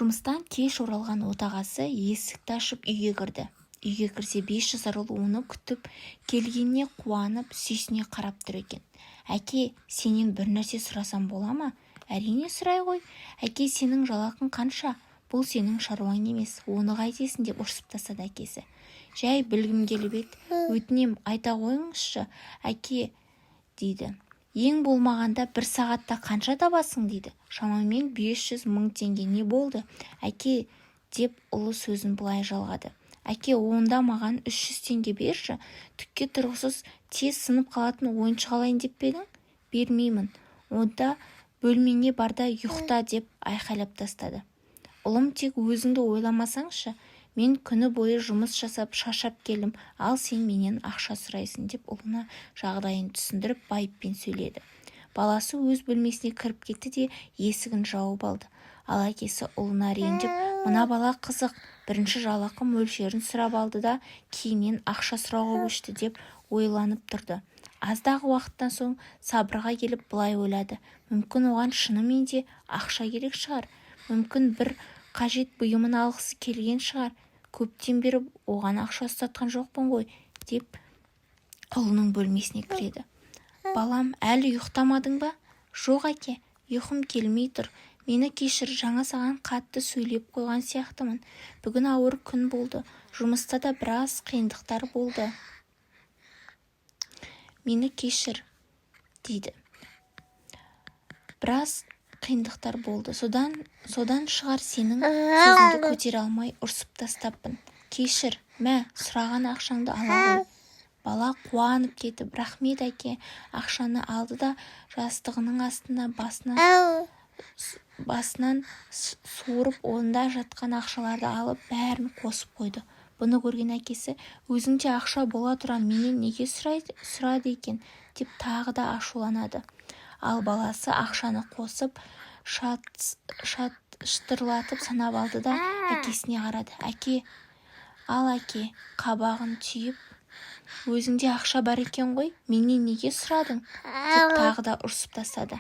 Жұмыстан кеш оралған отағасы есікті ашып үйге кірді. Үйге кірсе 500 арыл оны күтіп келгеніне қуанып, сүйсіне қарап тұр екен. «Әке, сенен бір нәрсе сұрасам бола ма?» «Әрине сұрай ғой. Әке, сенің жалақың қанша? Бұл сенің шаруаң емес, оны қайтесің?» деп ұрсып тастады әкесі. «Жай білгім келіп еді. Өтінем, айта қойыңызшы, әке», дейді. «Ең болмағанда бір сағатта қанша табасың?» дейді. «Шамамен 500 мың теңге. Не болды, әке?» деп ұлы сөзін былай жалғады. «Әке, онда маған 300 теңге берші. Түкке тұрғысыз тез сынып қалатын ойыншық алайын деп пе едің?» «Бермеймін. Онда бөлмеңе бар да ұйықта», деп айқайлап тастады. «Ұлым, тек өзіңді ойламасаңшы. Мен күні бойы жұмыс жасап шаршап келдім, ал сен менен ақша сұрайсың», деп ұлына жағдайын түсіндіріп байыппен сөйледі. Баласы өз бөлмесіне кіріп кетті де есігін жауып алды. Ал әкесі ұлына ренжіп, «Мына бала қызық, бірінші жалақы мөлшерін сұрап алды да кейіннен ақша сұрауға көшті» деп ойланып тұрды. Аздағы уақыттан соң сабырға келіп былай ойлады. Мүмкін оған шынымен де ақша керек шығар. Мүмкін бір қажет бұйымын алғысы келген шығар. Көптен бері оған ақша ұстатқан жоқпын ғой, деп ұлының бөлмесіне кіреді. «Балам, әлі ұйықтамадың ба?» «Жоқ, әке, ұйқым келмей тұр. Мені кешір, жаңа саған қатты сөйлеп қойған сияқтымын. Бүгін ауыр күн болды. Жұмыста да біраз қиындықтар болды. Мені кешір», дейді. «Біраз қиындықтар болды. Содан шығар сенің сөзіңді көтере алмай ұрсып тастаппын. Кешір, мә, сұраған ақшаңды ала ғой». Бала қуанып кетіп, «Рахмет, әке». Ақшаны алды да жастығының астына басынан суырып, онда жатқан ақшаларды алып, бәрін қосып қойды. Бұны көрген әкесі, «Өзіңде ақша бола тұра менен неге сұрады екен?» деп тағы да ашуланады. Ал баласы ақшаны қосып, шатырлатып санап алды да әкесіне қарады. «Әке, ал әке», қабағын түйіп, «өзіңде ақша бар екен ғой, менен неге сұрадың?» деп тағы да ұрсып тастады.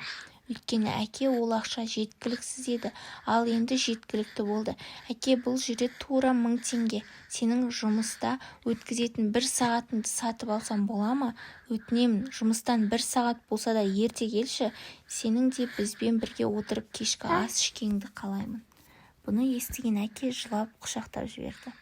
Өйткені әке ол ақша жеткіліксіз еді, ал енді жеткілікті болды. «Әке, бұл жерде тура 1000 теңге. Сенің жұмыста өткізетін 1 сағатыңды сатып алсам бола ма? Өтінемін, жұмыстан 1 сағат болса да ерте келші. Сенің де бізбен бірге отырып кешкі ас ішкеніңді қалаймын». Бұны естіген әке жылап құшақтап жіберді.